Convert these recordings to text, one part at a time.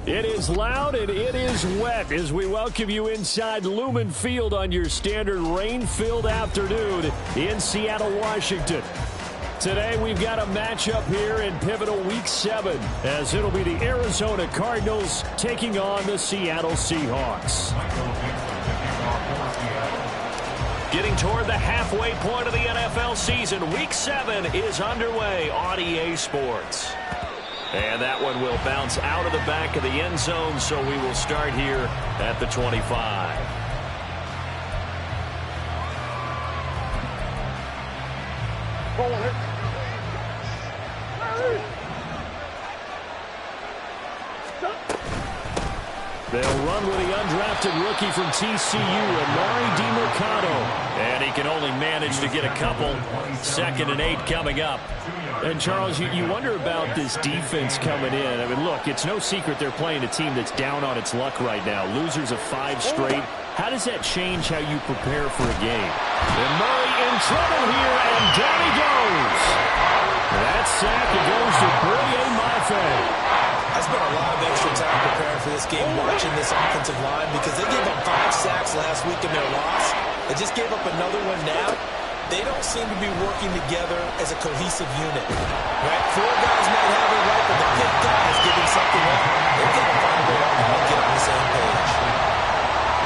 It is loud and it is wet as we welcome you inside Lumen Field on your standard rain-filled afternoon in Seattle, Washington. Today we've got a matchup here in pivotal Week 7 as it'll be the Arizona Cardinals taking on the Seattle Seahawks. Getting toward the halfway point of the NFL season, Week 7 is underway on EA Sports. And that one will bounce out of the back of the end zone, so we will start here at the 25. They'll run with the undrafted rookie from TCU, Amari DiMercado. And he can only manage to get a couple. 2nd and 8 coming up. And, Charles, you wonder about this defense coming in. I mean, look, it's no secret they're playing a team that's down on its luck right now. Losers of 5 straight. How does that change how you prepare for a game? And Murray in trouble here, and down he goes. That sack, it goes to Boye Mafe. I spent a lot of extra time preparing for this game, watching this offensive line, because they gave up 5 sacks last week in their loss. They just gave up another one now. They don't seem to be working together as a cohesive unit. Right? 4 guys might have it right, but the 5th guy is giving something up. They've got to find a way to get on the same page.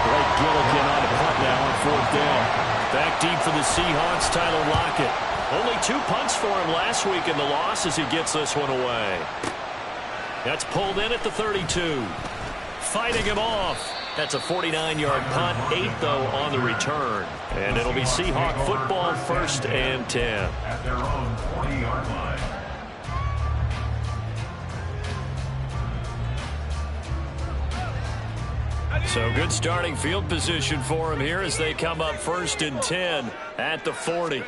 Blake Gillikin on the punt now on 4th down. Back deep for the Seahawks, Tyler Lockett. Only 2 punts for him last week in the loss as he gets this one away. That's pulled in at the 32. Fighting him off. That's a 49-yard punt, 8, though, on the return. And it'll be Seahawk football, 1st and 10. At their own 40-yard line. So good starting field position for him here as they come up 1st and 10 at the 40.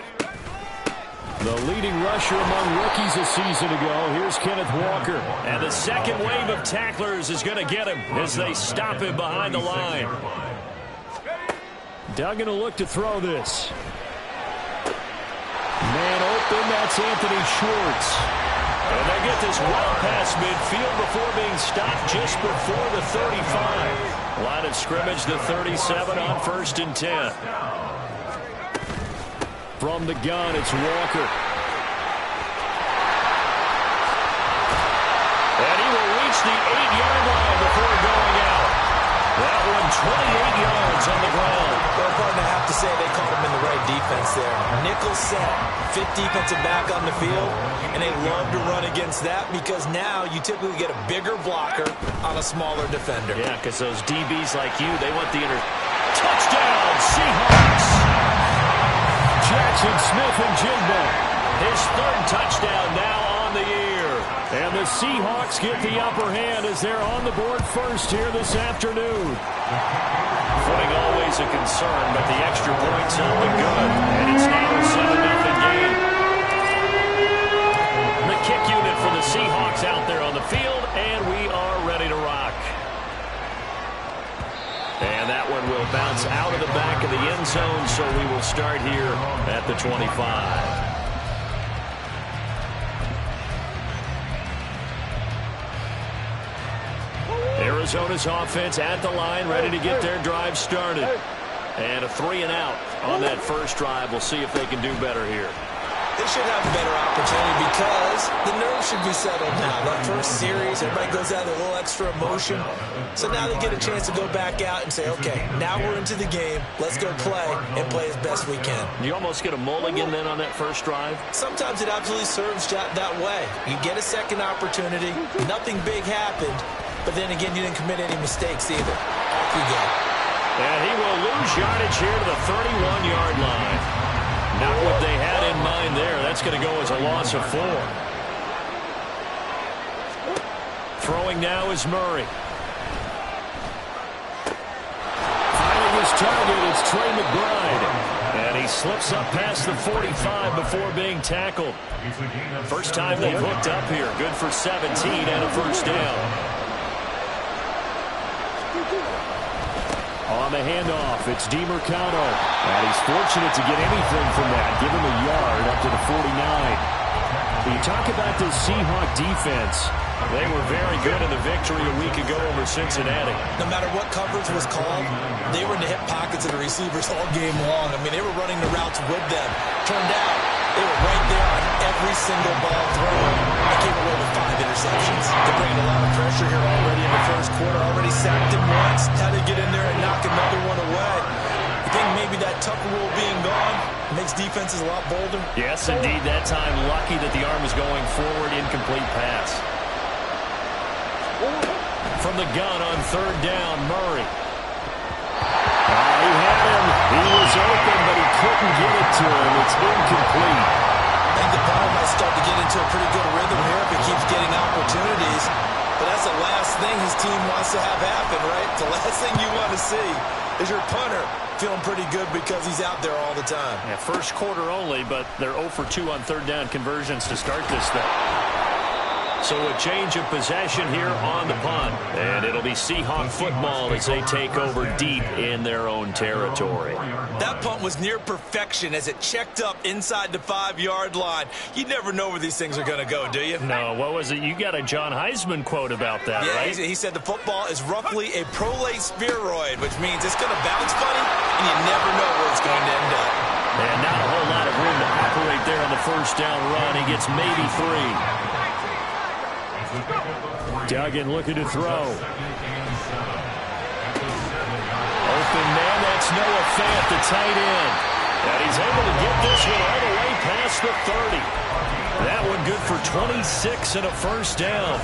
The leading rusher among rookies a season ago. Here's Kenneth Walker. And the second wave of tacklers is going to get him as they stop him behind the line. Duggan will look to throw this. Man open, that's Anthony Schwartz. And they get this well past midfield before being stopped just before the 35. Line of scrimmage, the 37 on 1st and 10. From the gun, it's Walker. And he will reach the 8-yard line before going out. That one 28 yards on the ground. Well, pardon, I have to say they caught him in the right defense there. Nickel set, 5th defensive back on the field, and they love to run against that because now you typically get a bigger blocker on a smaller defender. Yeah, because those DBs like you, they want the touchdown, Seahawks! Jackson Smith and Jigba. His 3rd touchdown now on the year. And the Seahawks get the upper hand as they're on the board first here this afternoon. Footing always a concern, but the extra points on the good. And it's now a 7-0 game. The kick unit for the Seahawks out there on the field, and we are ready to rock. And that one will bounce out of the back of the end zone, so we will start here at the 25. Arizona's offense at the line, ready to get their drive started. And a 3 and out on that first drive. We'll see if they can do better here. They should have a better opportunity because the nerves should be settled now. That first series, everybody goes out with a little extra emotion. So now they get a chance to go back out and say, okay, now we're into the game. Let's go play and play as best we can. You almost get a mulligan then on that first drive? Sometimes it absolutely serves that way. You get a second opportunity. Nothing big happened. But then again, you didn't commit any mistakes either. Off you go. And he will lose yardage here to the 31-yard line. Not what they had in mind there. That's going to go as a loss of 4. Throwing now is Murray. Finding his target, it's Trey McBride. And he slips up past the 45 before being tackled. First time they've hooked up here. Good for 17 and a first down. On the handoff, it's DeMercado. And he's fortunate to get anything from that. Give him a yard up to the 49. You talk about this Seahawk defense. They were very good in the victory a week ago over Cincinnati. No matter what coverage was called, they were in the hip pockets of the receivers all game long. I mean, they were running the routes with them. Turned out, they were right there on every single ball thrown. They came away with 5 interceptions. They're bringing a lot of pressure here already in the first quarter. Already sacked him once. Had to get in there and knock another one away. I think maybe that Tucker rule being gone makes defenses a lot bolder. Yes, indeed. That time, lucky that the arm was going forward. Incomplete pass. From the gun on third down, Murray. He had him. He was open, but he couldn't get it to him. It's incomplete. I think the ball might start to get into a pretty good rhythm here if he keeps getting opportunities. But that's the last thing his team wants to have happen, right? The last thing you want to see is your punter feeling pretty good because he's out there all the time. Yeah, first quarter only, but they're 0 for 2 on third down conversions to start this thing. So a change of possession here on the punt. And it'll be Seahawk football as they take over deep in their own territory. That punt was near perfection as it checked up inside the 5-yard line. You never know where these things are going to go, do you? No, what was it? You got a John Heisman quote about that, yeah, right? He said the football is roughly a prolate spheroid, which means it's going to bounce funny, and you never know where it's going to end up. And not a whole lot of room to operate there on the first down run. He gets maybe 3. Duggan looking to throw. Open man, that's Noah Fant, the tight end. And he's able to get this one all the way past the 30. That one good for 26 and a first down.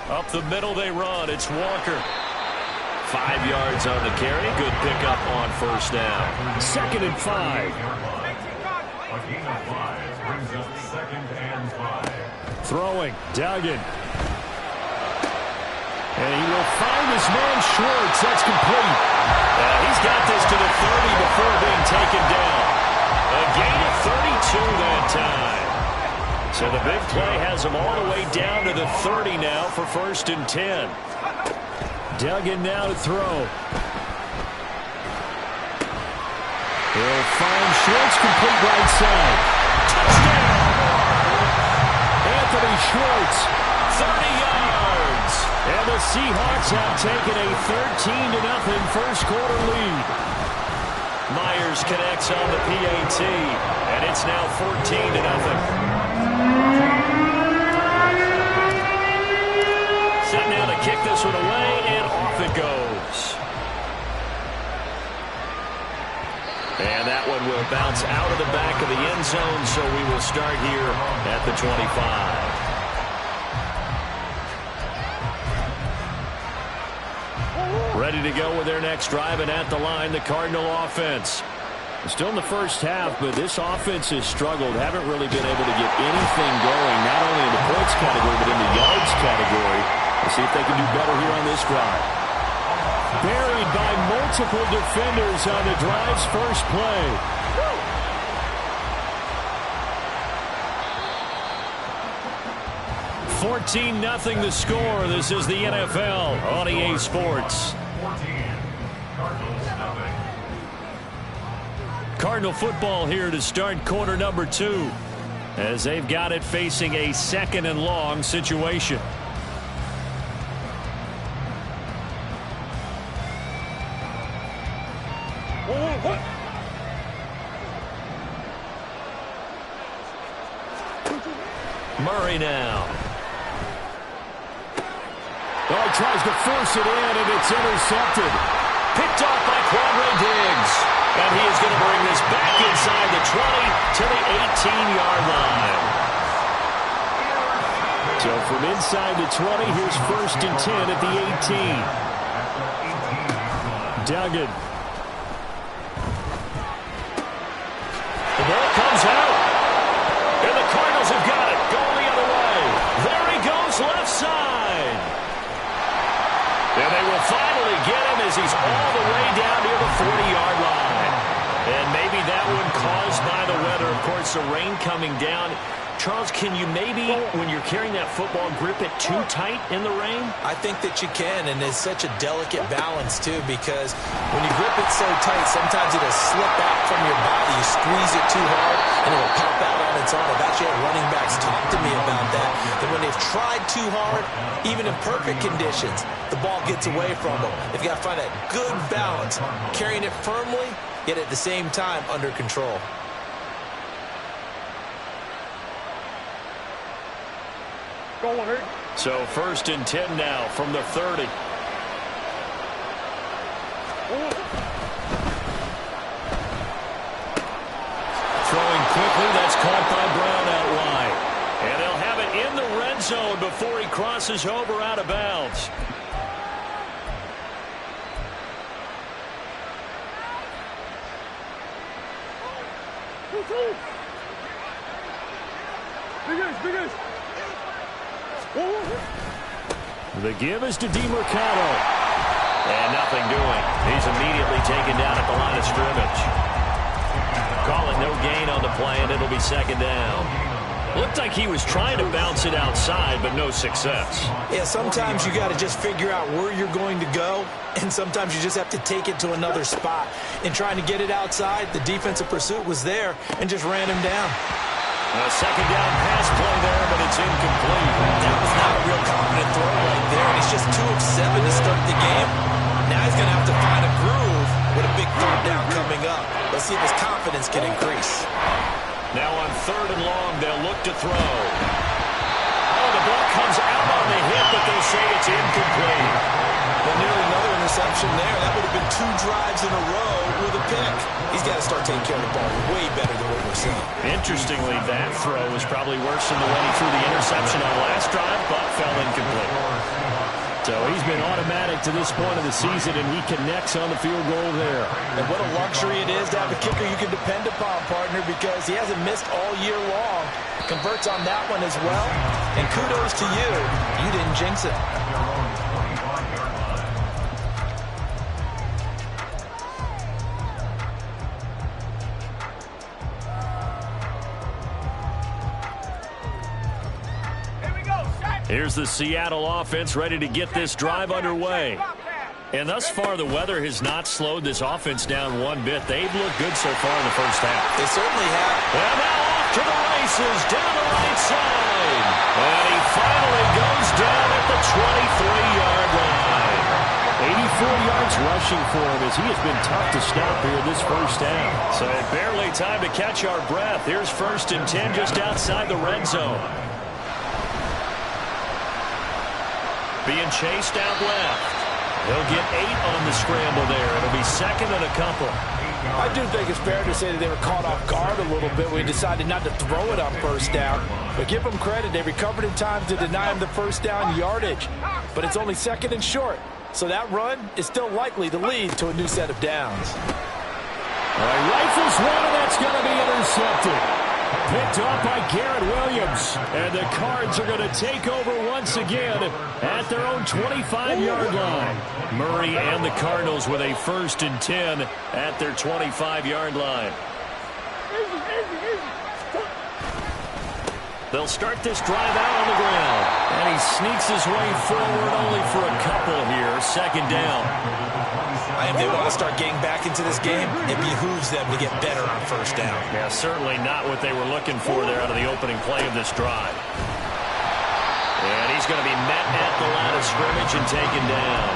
Up the middle they run. It's Walker. 5 yards on the carry. Good pickup on first down. 2nd and 5. Throwing. Duggan. And he will find his man Schwartz. That's complete. He's got this to the 30 before being taken down. A gain of 32 that time. So the big play has him all the way down to the 30 now for 1st and 10. Duggan now to throw. He'll find Schwartz, complete right side. Touchdown! Anthony Schwartz, 30 yards. And the Seahawks have taken a 13-0 first quarter lead. Myers connects on the PAT, and it's now 14-0. Set now to kick this one away, and off it goes. And that one will bounce out of the back of the end zone, so we will start here at the 25. Ready to go with their next drive, and at the line, the Cardinal offense. Still in the first half, but this offense has struggled. Haven't really been able to get anything going, not only in the points category, but in the yards category. Let's see if they can do better here on this drive. Buried by multiple defenders on the drive's first play. 14-0 the score. This is the NFL on EA Sports. Cardinal football here to start quarter number 2, as they've got it facing a 2nd and long situation. Murray now. Oh, he tries to force it in, and it's intercepted. Picked off by Quadre Diggs. And he is going to bring this back inside the 20 to the 18-yard line. So from inside the 20, here's 1st and 10 at the 18. Duggan. The ball comes out. And the Cardinals have got it. Going the other way. There he goes, left side. And they will finally get him as he's all the way down near the 40-yard line. And maybe that one caused by the weather. Of course, the rain coming down. Charles, can you maybe, when you're carrying that football, grip it too tight in the rain? I think that you can, and it's such a delicate balance, too, because when you grip it so tight, sometimes it'll slip out from your body. You squeeze it too hard, and it'll pop out on its own. I've actually had running backs talk to me about that, that when they've tried too hard, even in perfect conditions, the ball gets away from them. They've got to find that good balance, carrying it firmly, yet at the same time under control. So 1st and 10 now from the 30. Throwing quickly, that's caught by Brown out wide. And they'll have it in the red zone before he crosses over out of bounds. The give is to DeMercado. And nothing doing. He's immediately taken down at the line of scrimmage. Call it no gain on the play, and it'll be 2nd down. Looked like he was trying to bounce it outside, but no success. Yeah, sometimes you got to just figure out where you're going to go, and sometimes you just have to take it to another spot. In trying to get it outside, the defensive pursuit was there and just ran him down. A 2nd down pass play there, but it's incomplete. That was not a real confident throw right there, and he's just 2 of 7 to start the game. Now he's going to have to find a groove with a big 3rd down coming up. Let's see if his confidence can increase. Now on 3rd and long, they'll look to throw. Oh, the ball comes out on the hit, but they'll say it's incomplete. But nearly another interception there. That would have been 2 drives in a row with a pick. He's got to start taking care of the ball way better than what we're seeing. Interestingly, that throw was probably worse than the one he threw the interception on last drive, but fell incomplete. So he's been automatic to this point of the season, and he connects on the field goal there. And what a luxury it is to have a kicker you can depend upon, partner, because he hasn't missed all year long. Converts on that one as well. And kudos to you. You didn't jinx it. Here's the Seattle offense ready to get this drive underway. And thus far, the weather has not slowed this offense down one bit. They've looked good so far in the first half. They certainly have. And now off to the races, down the right side. And he finally goes down at the 23-yard line. 84 yards rushing for him as he has been tough to stop here this first half. So barely time to catch our breath. Here's 1st and 10 just outside the red zone. Being chased out left. He'll get 8 on the scramble there. It'll be 2nd and a couple. I do think it's fair to say that they were caught off guard a little bit when we decided not to throw it on 1st down. But give them credit. They recovered in time to deny him the 1st down yardage. But it's only 2nd and short. So that run is still likely to lead to a new set of downs. All right, rifles one, and that's going to be intercepted. Picked off by Garrett Williams. And the Cards are going to take over once again at their own 25-yard line. Murray and the Cardinals with a 1st and 10 at their 25-yard line. They'll start this drive out on the ground. And he sneaks his way forward only for a couple here. 2nd down. If they want to start getting back into this game, it behooves them to get better on 1st down. Yeah, certainly not what they were looking for there out of the opening play of this drive. And he's going to be met at the line of scrimmage and taken down.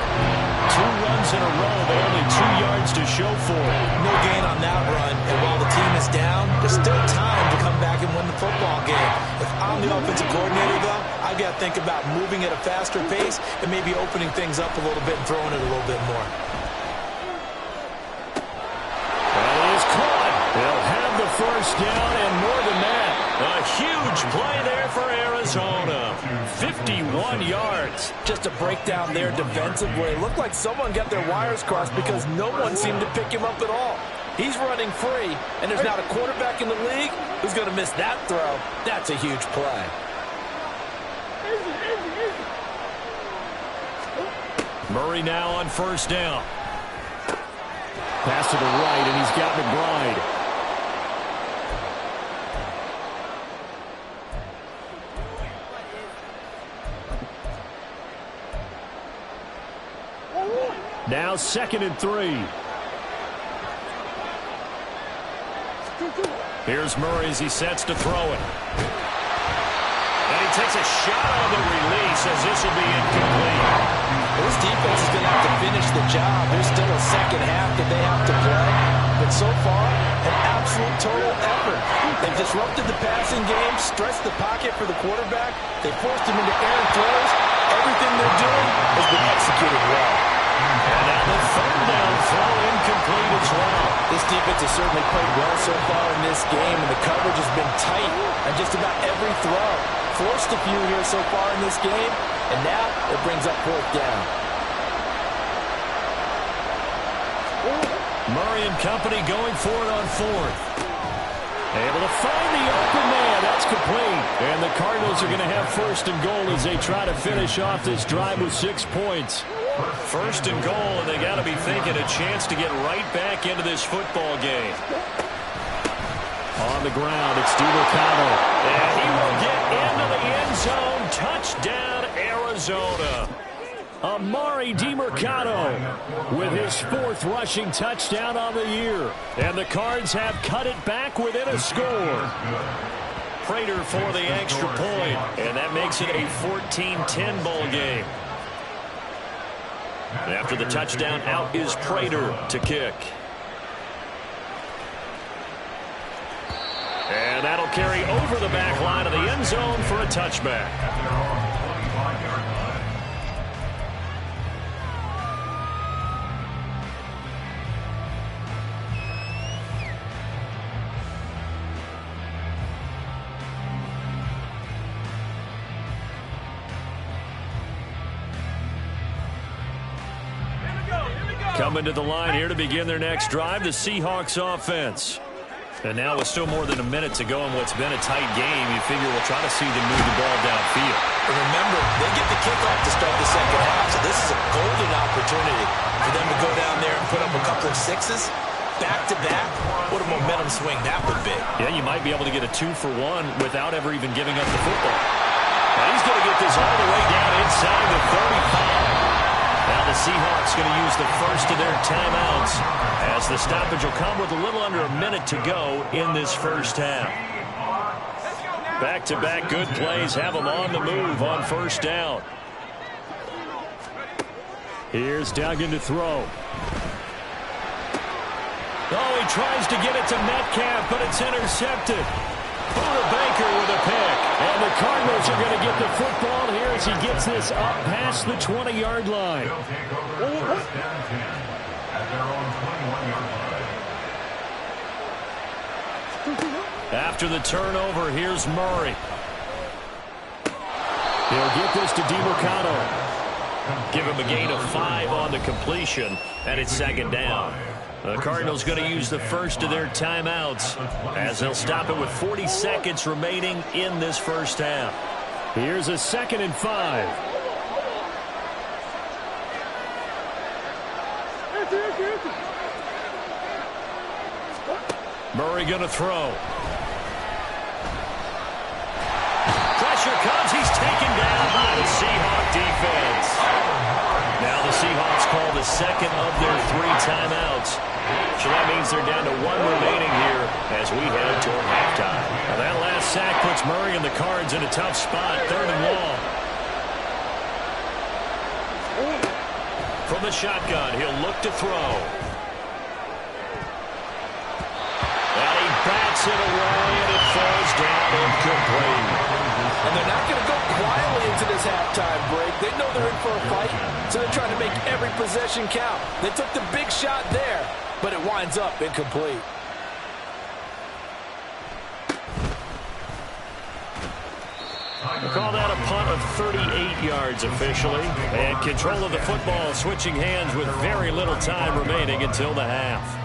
2 runs in a row, but only 2 yards to show for it. No gain on that run, and while the team is down, there's still time to come back and win the football game. If I'm the offensive coordinator, though, I've got to think about moving at a faster pace and maybe opening things up a little bit and throwing it a little bit more. Well, he is caught. They'll have the first down and more than that. A huge play there for Arizona. 51 yards. Just a breakdown there defensively. It looked like someone got their wires crossed because no one seemed to pick him up at all. He's running free, and there's not a quarterback in the league who's going to miss that throw. That's a huge play. Murray now on first down. Pass to the right, and he's got McBride. Now 2nd and 3. Here's Murray as he sets to throw it. And he takes a shot on the release as this will be incomplete. This defense is going to have to finish the job. There's still a second half that they have to play. But so far, an absolute total effort. They've disrupted the passing game, stretched the pocket for the quarterback. They forced him into errant throws. Everything they're doing has been executed well. And now the 3rd down throw incomplete as well. This defense has certainly played well so far in this game, and the coverage has been tight on just about every throw. Forced a few here so far in this game, and now it brings up 4th down. Murray and company going for it on 4th. Able to find the open man. That's complete. And the Cardinals are going to have 1st and goal as they try to finish off this drive with 6 points. 1st and goal, and they got to be thinking a chance to get right back into this football game. On the ground, it's DeMarcado. And he will get into the end zone. Touchdown, Arizona. Amari DeMarcado with his 4th rushing touchdown on the year. And the Cards have cut it back within a score. Prater for the extra point. And that makes it a 14-10 ball game. After the touchdown, out is Prater to kick. And that'll carry over the back line of the end zone for a touchback. Coming to the line here to begin their next drive, the Seahawks offense. And now with still more than a minute to go in what's been a tight game, you figure we'll try to see them move the ball downfield. And remember, they get the kickoff to start the second half, so this is a golden opportunity for them to go down there and put up a couple of 6s. Back-to-back, what a momentum swing that would be. Yeah, you might be able to get a 2-for-1 without ever even giving up the football. And he's going to get this all the way down inside the 35. Now the Seahawks going to use the first of their timeouts as the stoppage will come with a little under a minute to go in this first half. Back-to-back good plays have them on the move on first down. Here's Duggan to throw. Oh, he tries to get it to Metcalf, but it's intercepted. Buda Baker with a pick. And the Cardinals are going to get the football here as he gets this up past the 20-yard line. They'll take over first down 10 at their own 21-yard line. After the turnover, here's Murray. He'll get this to DeMarcado. Give him a gain of 5 on the completion, and it's 2nd down. The Cardinals going to use the first of their timeouts as they'll stop it with 40 seconds remaining in this first half. Here's a 2nd and 5. Murray going to throw. Pressure comes. He's taken down by the Seahawk defense. Now the Seahawks call the 2nd of their 3 timeouts. So that means they're down to 1 remaining here as we head toward halftime. Now that last sack puts Murray and the Cards in a tough spot, 3rd and long. From the shotgun, he'll look to throw. And he bats it away, and it falls down incomplete. And they're not going to go quietly into this halftime break. They know they're in for a fight, so they're trying to make every possession count. They took the big shot there, but it winds up incomplete. We'll call that a punt of 38 yards officially. And control of the football switching hands with very little time remaining until the half.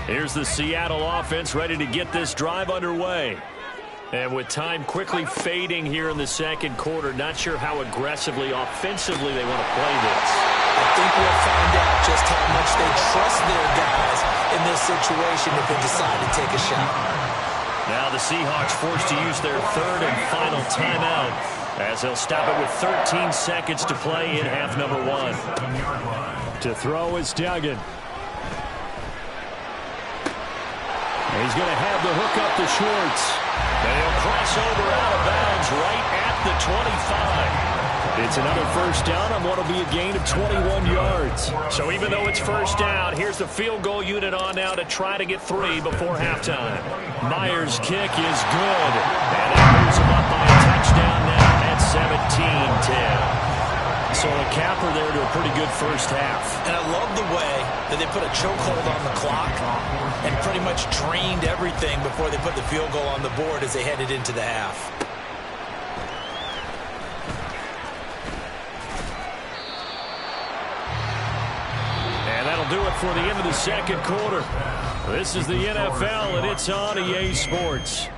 Here's the Seattle offense ready to get this drive underway. And with time quickly fading here in the second quarter, not sure how aggressively, offensively they want to play this. I think we'll find out just how much they trust their guys in this situation if they decide to take a shot. Now the Seahawks forced to use their third and final timeout as they'll stop it with 13 seconds to play in half number one. To throw is Duggan. He's going to have the hook up to Schwartz. And he'll cross over out of bounds right at the 25. It's another first down on what will be a gain of 21 yards. So even though it's first down, here's the field goal unit on now to try to get 3 before halftime. Myers' kick is good. And it moves him up by a touchdown now at 17-10. So a capper there to a pretty good first half. And I love the way that they put a chokehold on the clock and pretty much drained everything before they put the field goal on the board as they headed into the half. And that'll do it for the end of the second quarter. This is the NFL, and it's on EA Sports.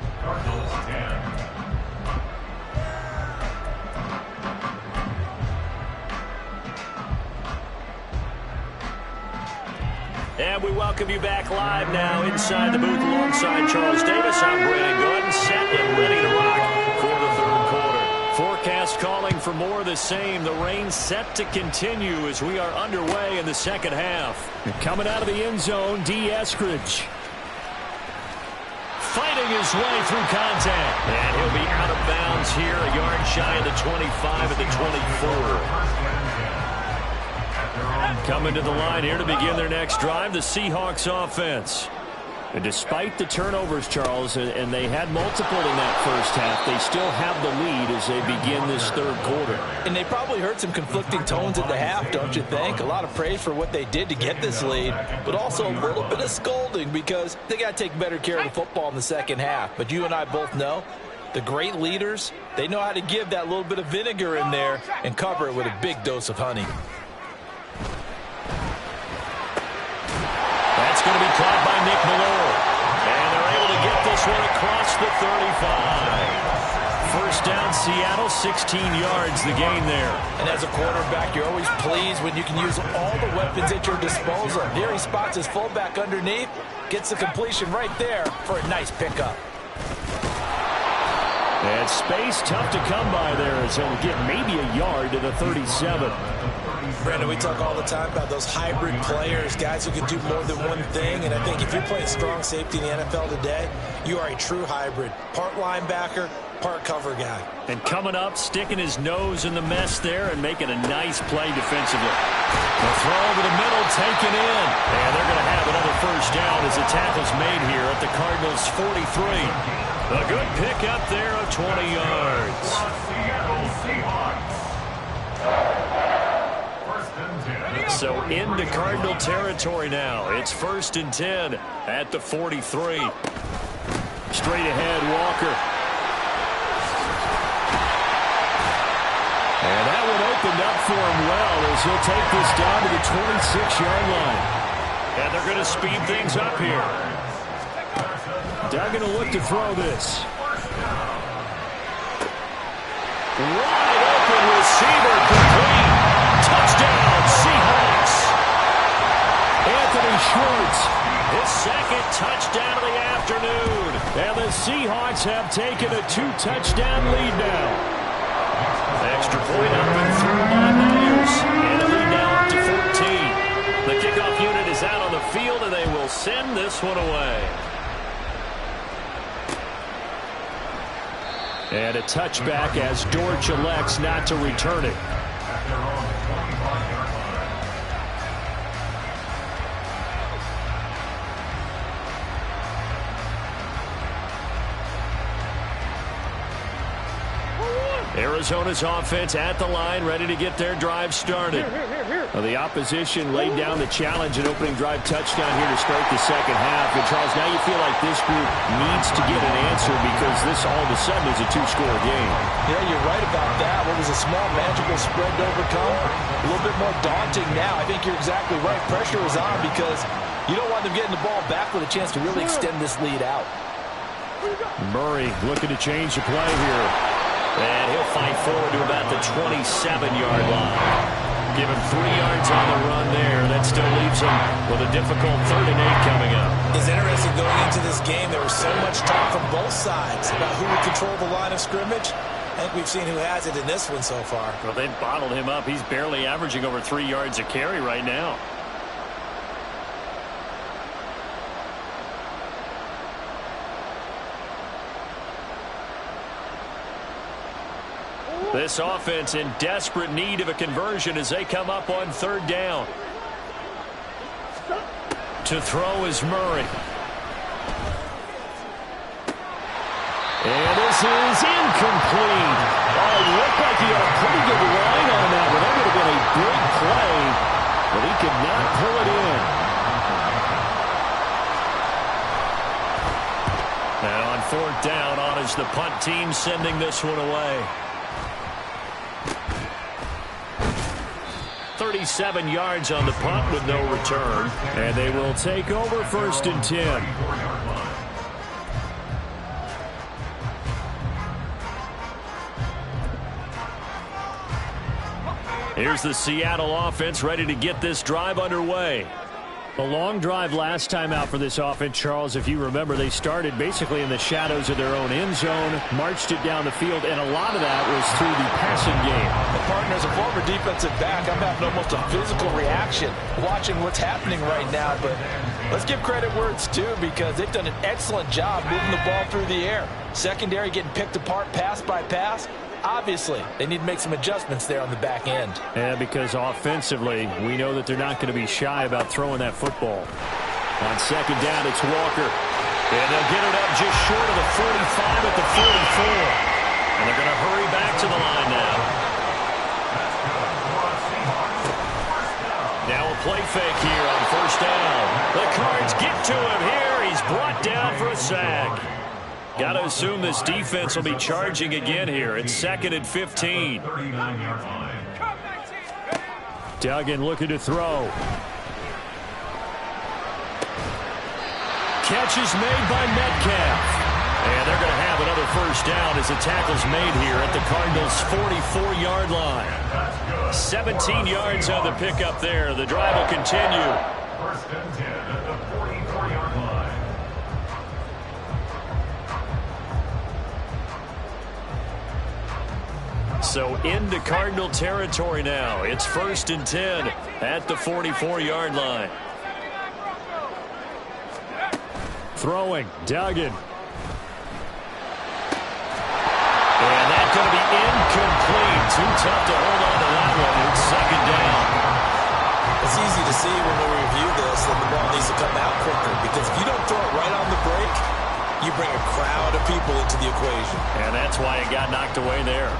And we welcome you back live now inside the booth alongside Charles Davis. I'm Brandon Gordon, set and ready to rock for the third quarter. Forecast calling for more of the same. The rain set to continue as we are underway in the second half. Coming out of the end zone, D. Eskridge. Fighting his way through contact. And he'll be out of bounds here, a yard shy of the 25 at the 24. Coming to the line here to begin their next drive, the Seahawks offense. And despite the turnovers, Charles, and they had multiple in that first half, they still have the lead as they begin this third quarter. And they probably heard some conflicting tones at the half, don't you think? A lot of praise for what they did to get this lead, but also a little bit of scolding because they got to take better care of the football in the second half. But you and I both know the great leaders, they know how to give that little bit of vinegar in there and cover it with a big dose of honey. That's going to be caught by Nick Malone. And they're able to get this one across the 35. First down, Seattle, 16 yards, the gain there. And as a quarterback, you're always pleased when you can use all the weapons at your disposal. Here he spots his fullback underneath, gets the completion right there for a nice pickup. And space tough to come by there as he'll get maybe a yard to the 37. Brandon, we talk all the time about those hybrid players, guys who can do more than one thing. And I think if you're playing strong safety in the NFL today, you are a true hybrid. Part linebacker, part cover guy. And coming up, sticking his nose in the mess there and making a nice play defensively. The throw over the middle, taken in. And they're going to have another first down as the tackle's made here at the Cardinals' 43. A good pick up there of 20 yards. So into Cardinal territory now. It's 1st and 10 at the 43. Straight ahead, Walker. And that one opened up for him well as he'll take this down to the 26-yard line. And they're going to speed things up here. Duggan will look to throw this. Wide open receiver, complete. Touchdown, Seahawks. Anthony Schwartz. His second touchdown of the afternoon. And the Seahawks have taken a 2-touchdown lead now. Extra point up and through by Myers. And a lead now up to 14. The kickoff unit is out on the field, and they will send this one away. And a touchback as Dortch elects not to return it. Arizona's offense at the line, ready to get their drive started. Well, the opposition laid down the challenge, an opening drive touchdown here to start the second half. And, Charles, now you feel like this group needs to get an answer because this all of a sudden is a two-score game. Yeah, you're right about that. What was a small, magical spread to overcome? A little bit more daunting now. I think you're exactly right. Pressure is on because you don't want them getting the ball back with a chance to really extend this lead out. Murray looking to change the play here. And he'll fight forward to about the 27-yard line. Give him 3 yards on the run there. That still leaves him with a difficult 3rd and 8 coming up. It's interesting going into this game. There was so much talk from both sides about who would control the line of scrimmage. I think we've seen who has it in this one so far. Well, they've bottled him up. He's barely averaging over 3 yards a carry right now. This offense in desperate need of a conversion as they come up on 3rd down. To throw is Murray. And this is incomplete. Oh, it looked like he had a pretty good line on that one. That would have been a big play, but he could not pull it in. And on 4th down, on is the punt team sending this one away. 37 yards on the punt with no return. And they will take over 1st and 10. Here's the Seattle offense ready to get this drive underway. A long drive last time out for this offense, Charles. If you remember, they started basically in the shadows of their own end zone, marched it down the field, and a lot of that was through the passing game. Well, partner, as a former defensive back, I'm having almost a physical reaction watching what's happening right now. But let's give credit where it's due because they've done an excellent job moving the ball through the air. Secondary getting picked apart pass by pass. Obviously, they need to make some adjustments there on the back end. Yeah, because offensively, we know that they're not going to be shy about throwing that football. On 2nd down, it's Walker. And they'll get it up just short of the 45 at the 44. And they're going to hurry back to the line now. Now a play fake here on 1st down. The Cards get to him here. He's brought down for a sack. Got to assume this defense will be charging again here. It's 2nd and 15. Duggan looking to throw. Catch is made by Metcalf. And they're going to have another 1st down as the tackle's made here at the Cardinals' 44-yard line. 17 yards on the pickup there. The drive will continue. 1st and 10 at the 44-yard line. So into Cardinal territory now. It's 1st and 10 at the 44-yard line. Throwing, Duggan. And that's going to be incomplete. Too tough to hold on to that one. It's 2nd down. It's easy to see when we review this that the ball needs to come out quicker because if you don't throw it right on the break, you bring a crowd of people into the equation. And that's why it got knocked away there.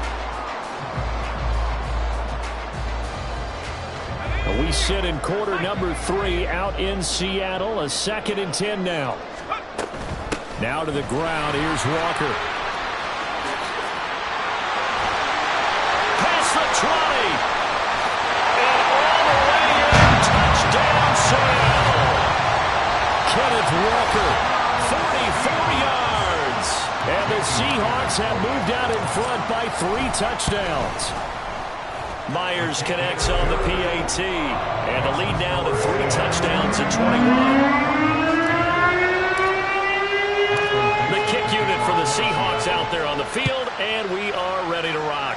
We sit in quarter number 3 out in Seattle. A 2nd and 10 now. Now to the ground. Here's Walker. Past the 20. And all the way in. Touchdown, Seattle. Kenneth Walker. 44 yards. And the Seahawks have moved out in front by 3 touchdowns. Myers connects on the PAT. And the lead now to 3 touchdowns at 21. The kick unit for the Seahawks out there on the field, and we are ready to rock.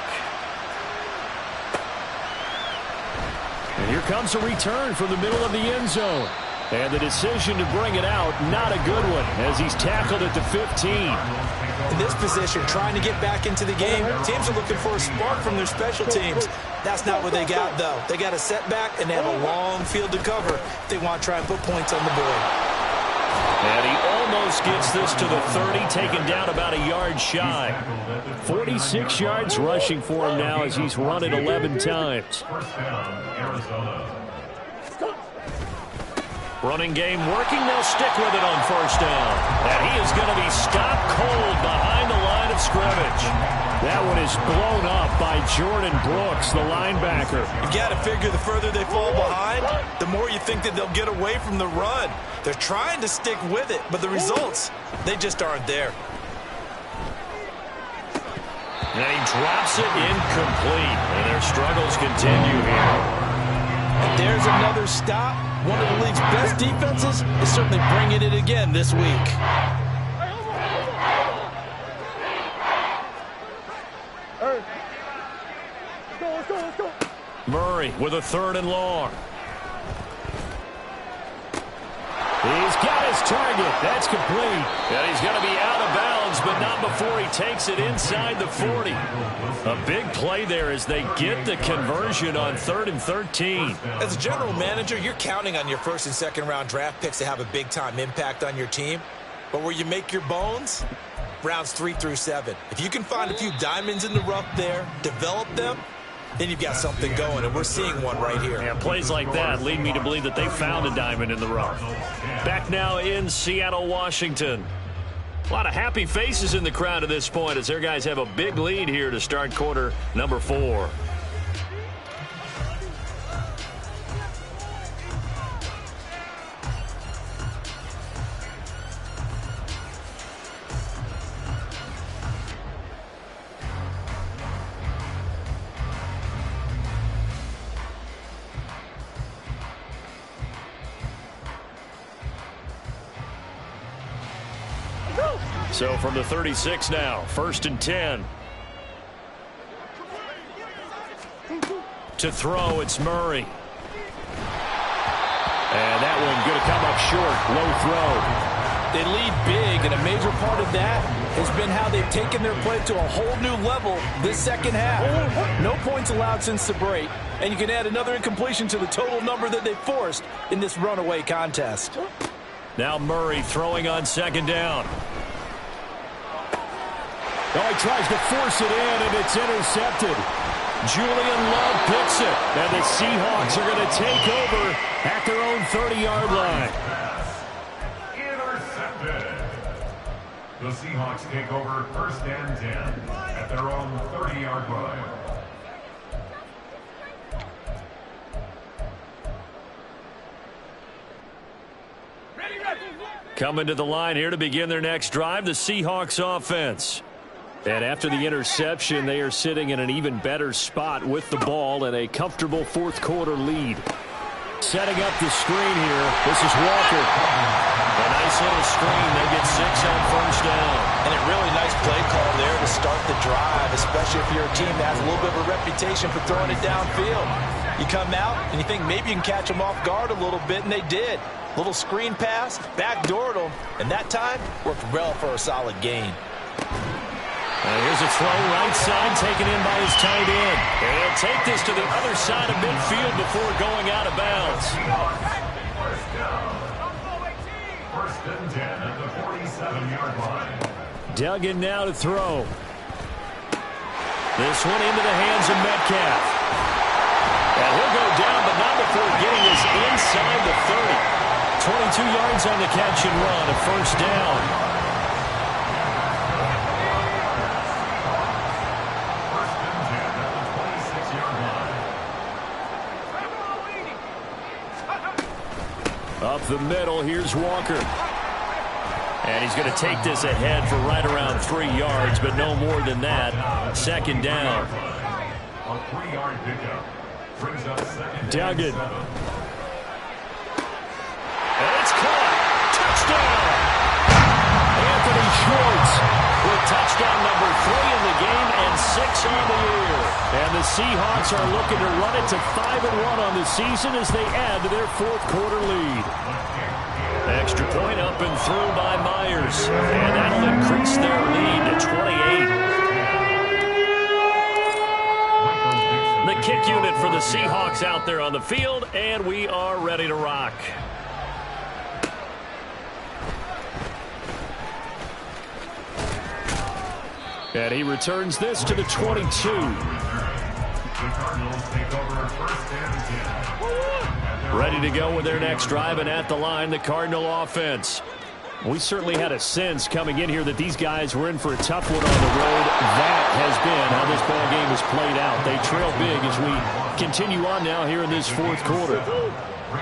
And here comes a return from the middle of the end zone. And the decision to bring it out, not a good one, as he's tackled at the 15. In this position, trying to get back into the game, teams are looking for a spark from their special teams. That's not what they got, though. They got a setback, and they have a long field to cover if they want to try and put points on the board. And he almost gets this to the 30, taken down about a yard shy. 46 yards rushing for him now as he's run it 11 times. First down, Arizona. Running game working. They'll stick with it on first down. And he is going to be stopped cold behind the line of scrimmage. That one is blown up by Jordan Brooks, the linebacker. You got to figure the further they fall behind, the more you think that they'll get away from the run. They're trying to stick with it, but the results, they just aren't there. And he drops it incomplete. And their struggles continue here. And there's another stop. One of the league's best defenses is certainly bringing it again this week. Murray with a 3rd and long. He's got his target. That's complete. And he's going to be out of bounds, but not before he takes it inside the 40. A big play there as they get the conversion on 3rd and 13. As a general manager, you're counting on your first and second round draft picks to have a big-time impact on your team. But where you make your bones, rounds 3 through 7. If you can find a few diamonds in the rough there, develop them, then you've got something going, and we're seeing one right here. Yeah, plays like that lead me to believe that they found a diamond in the rough. Back now in Seattle, Washington. A lot of happy faces in the crowd at this point as their guys have a big lead here to start quarter number 4. So from the 36 now, 1st and 10. To throw, it's Murray. And that one going to come up short. Low throw. They lead big, and a major part of that has been how they've taken their play to a whole new level this second half. No points allowed since the break, and you can add another incompletion to the total number that they forced in this runaway contest. Now Murray throwing on 2nd down. Oh, he tries to force it in, and it's intercepted. Julian Love picks it. And the Seahawks are going to take over at their own 30-yard line. Intercepted. The Seahawks take over 1st and 10 at their own 30-yard line. Coming to the line here to begin their next drive, the Seahawks offense. And after the interception, they are sitting in an even better spot with the ball and a comfortable 4th quarter lead. Setting up the screen here, this is Walker. A nice little screen. They get 6 on 1st down. And a really nice play call there to start the drive, especially if you're a team that has a little bit of a reputation for throwing it downfield. You come out and you think maybe you can catch them off guard a little bit, and they did. Little screen pass, backdoored them, and that time worked well for a solid gain. Here's a throw right side taken in by his tight end. And he'll take this to the other side of midfield before going out of bounds. First down. 1st and 10 at the 47-yard line. Duggan now to throw. This one into the hands of Metcalf. And he'll go down, but not before getting this inside the 30. 22 yards on the catch and run, a 1st down. Up the middle, here's Walker. And he's going to take this ahead for right around 3 yards, but no more than that. 2nd down. A 3-yard pickup brings up 2nd Duggan. And it's caught. Touchdown! Anthony Schwartz With touchdown number 3 in the game and 6 on the year. And the Seahawks are looking to run it to 5-1 on the season as they add to their 4th quarter lead. extra point up and through by Myers. And that'll increase their lead to 28. The kick unit for the Seahawks out there on the field, and we are ready to rock. And he returns this to the 22. The Cardinals take over first and 10. Ready to go with their next drive, and at the line, the Cardinal offense. We certainly had a sense coming in here that these guys were in for a tough one on the road. That has been how this ball game has played out. They trail big as we continue on now here in this fourth quarter.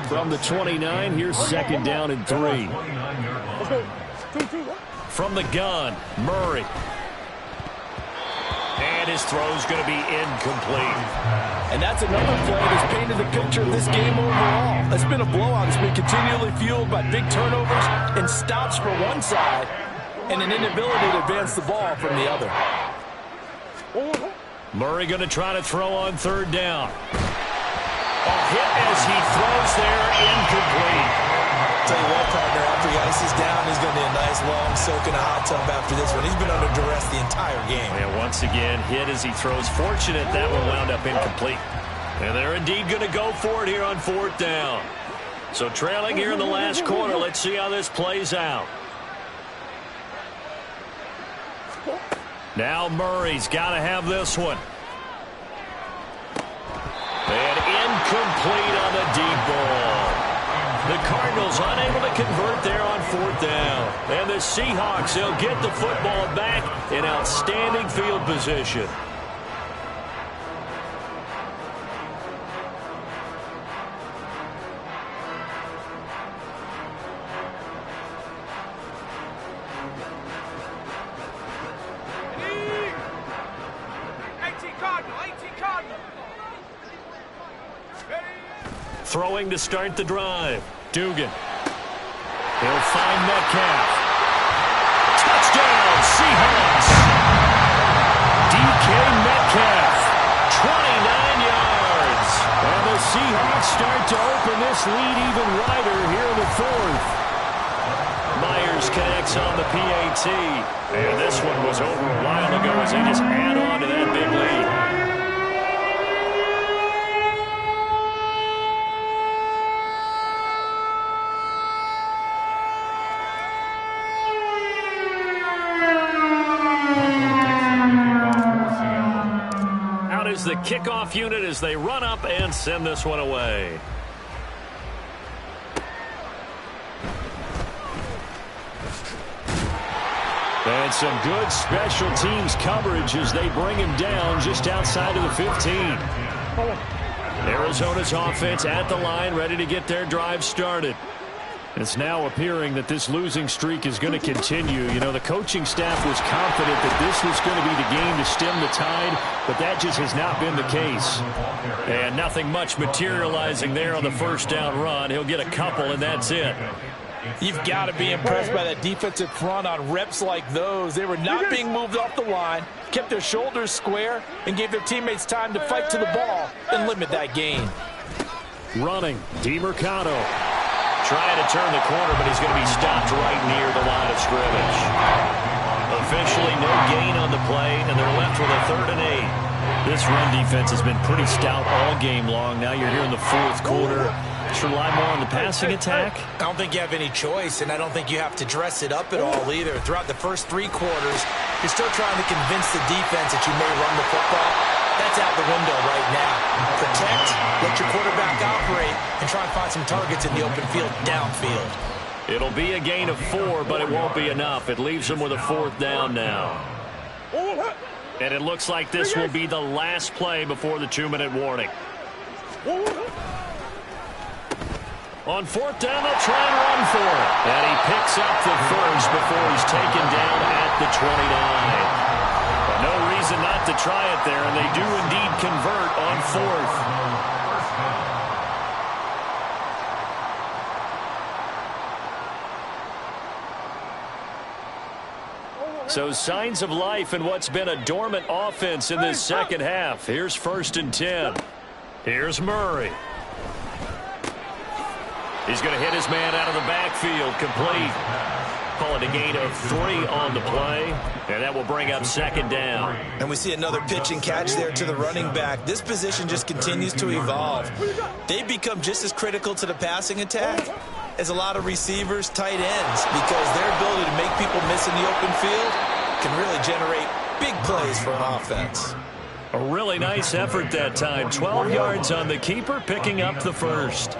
From the 29, here's second down and 3. From the gun, Murray. And his throw's going to be incomplete. And that's another play that's painted the picture of this game overall. It's been a blowout. It's been continually fueled by big turnovers and stops for one side and an inability to advance the ball from the other. Murray going to try to throw on third down. A hit as he throws there, incomplete. Tell you what, partner, after he ices down, he's going to need a nice long soak in a hot tub after this one. He's been under duress the entire game. And once again, hit as he throws. Fortunate that one wound up incomplete. And they're indeed going to go for it here on fourth down. So trailing here in the last quarter, let's see how this plays out. Now Murray's got to have this one. And incomplete on the deep ball. The Cardinals unable to convert there on fourth down. And the Seahawks, they'll get the football back in outstanding field position. Throwing to start the drive. Dugan. He'll find Metcalf. Touchdown, Seahawks. DK Metcalf, 29 yards. And the Seahawks start to open this lead even wider here in the fourth. Myers connects on the PAT. And this one was over a while ago as they just add on to that big lead. The kickoff unit as they run up and send this one away. And some good special teams coverage as they bring him down just outside of the 15. Arizona's offense at the line, ready to get their drive started. It's now appearing that this losing streak is going to continue. You know, the coaching staff was confident that this was going to be the game to stem the tide, but that just has not been the case. And nothing much materializing there on the first down run. He'll get a couple, and that's it. You've got to be impressed by that defensive front on reps like those. They were not being moved off the line, kept their shoulders square, and gave their teammates time to fight to the ball and limit that gain. Running, DeMercado. Trying to turn the corner, but he's going to be stopped right near the line of scrimmage. Officially no gain on the play, and they're left with a 3rd and 8. This run defense has been pretty stout all game long. Now you're here in the fourth quarter. Should rely more on the passing attack? I don't think you have any choice, and I don't think you have to dress it up at all either. Throughout the first 3 quarters, you're still trying to convince the defense that you may run the football. That's out the window right now. Protect, let your quarterback operate, and try and find some targets in the open field downfield. It'll be a gain of 4, but it won't be enough. It leaves them with a 4th down now. And it looks like this will be the last play before the 2-minute warning. On 4th down, they'll try and run for it. And he picks up the first before he's taken down at the 29. No reason not to try it there, and they do indeed convert on 4th. So signs of life in what's been a dormant offense in this second half. Here's 1st and 10. Here's Murray. He's going to hit his man out of the backfield, complete. Call it a gain of 3 on the play, and that will bring up second down. And we see another pitch and catch there to the running back. This position just continues to evolve. They've become just as critical to the passing attack as a lot of receivers, tight ends, because their ability to make people miss in the open field can really generate big plays for an offense. A really nice effort that time. 12 yards on the keeper, picking up the first.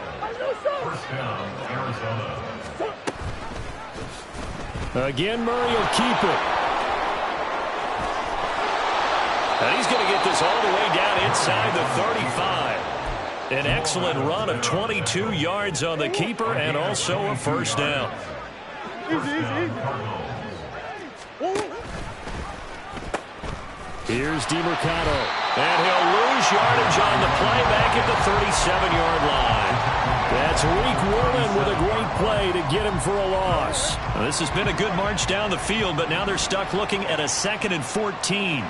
First down, Arizona. Again, Murray will keep it. And he's going to get this all the way down inside the 35. An excellent run of 22 yards on the keeper and also a first down. Here's DeMercado. And he'll lose yardage on the play back at the 37-yard line. That's Reek Woolen with a great play to get him for a loss. Well, this has been a good march down the field, but now they're stuck looking at a 2nd and 14.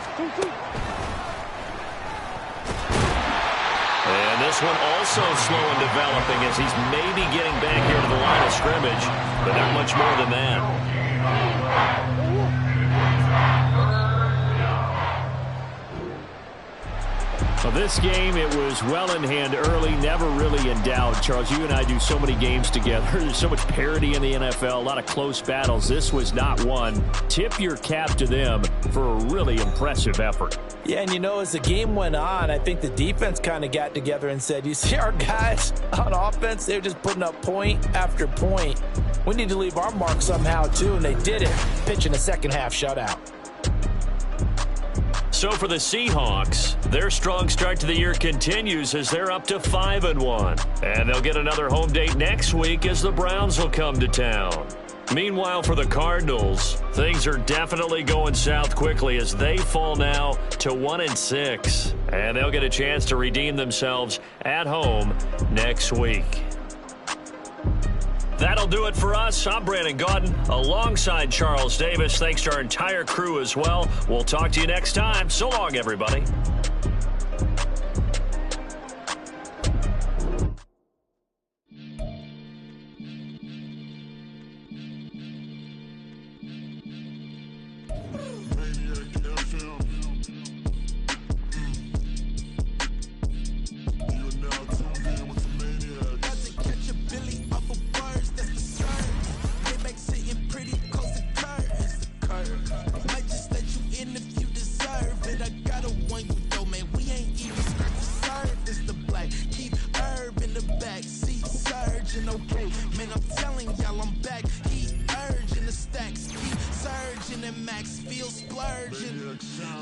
And this one also slow in developing as he's maybe getting back here to the line of scrimmage, but not much more than that. Well, this game, it was well in hand early, never really in doubt. Charles, you and I do so many games together. There's so much parity in the NFL, a lot of close battles. This was not one. Tip your cap to them for a really impressive effort. Yeah, and you know, as the game went on, I think the defense kind of got together and said, you see our guys on offense, they're just putting up point after point. We need to leave our mark somehow, too, and they did it, pitching a second-half shutout. So for the Seahawks, their strong start to the year continues as they're up to 5-1. And they'll get another home date next week as the Browns will come to town. Meanwhile, for the Cardinals, things are definitely going south quickly as they fall now to 1-6. And they'll get a chance to redeem themselves at home next week. That'll do it for us. I'm Brandon Gaudin alongside Charles Davis. Thanks to our entire crew as well. We'll talk to you next time. So long, everybody.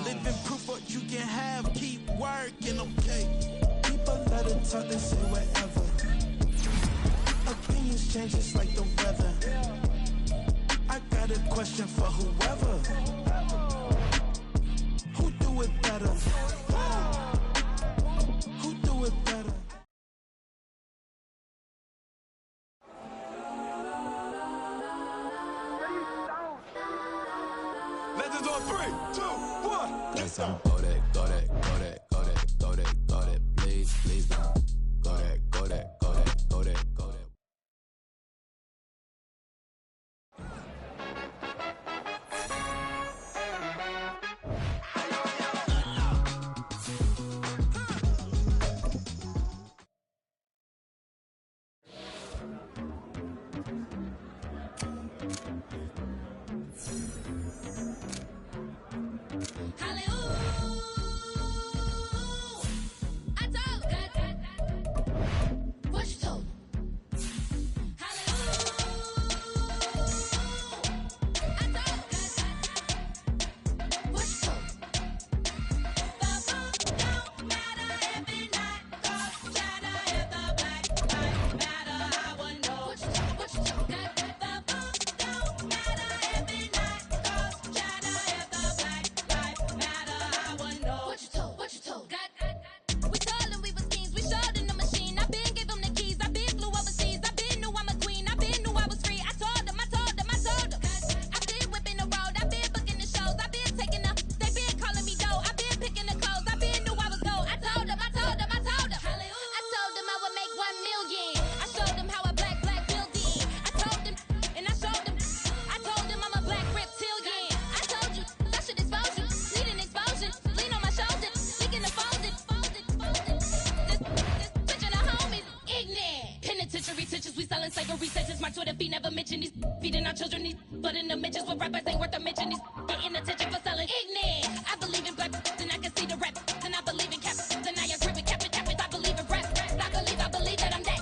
Living proof what you can have, keep working, okay? People let it talk, they say whatever. Opinions change just like the weather. I got a question for whoever. Who do it better? Who do it better? Legends on 3, 2, 1. Yes, I'm go that, go that, go that, go that, go that, go that, please, please don't. Go that, go that, go that, go that, go that. Gregory says it's my Twitter feed, never mention these feeding our children these, but in the mentions with rappers ain't worth a mention. These getting attention for selling ignorant. I believe in black, and I can see the rap, and I believe in cap, and I agree with cap, I believe in rap, I believe that I'm that.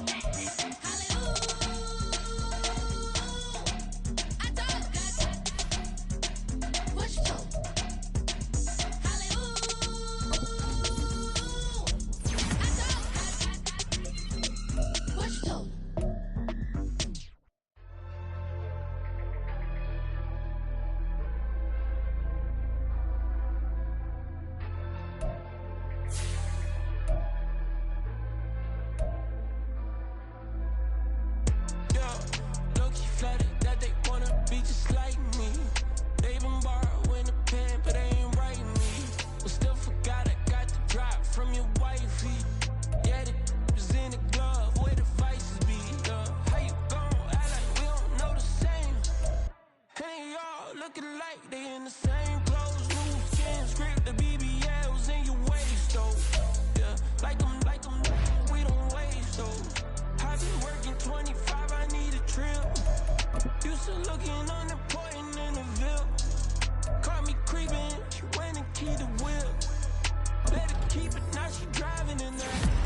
Looking like they in the same clothes, new skin, script, the BBLs in your waist, though. Yeah, like them, we don't waste, though. I been working 25, I need a trim. Used to looking unimportant in the Ville. Caught me creeping, she went and keyed the wheel. Let her keep it, now she driving in there.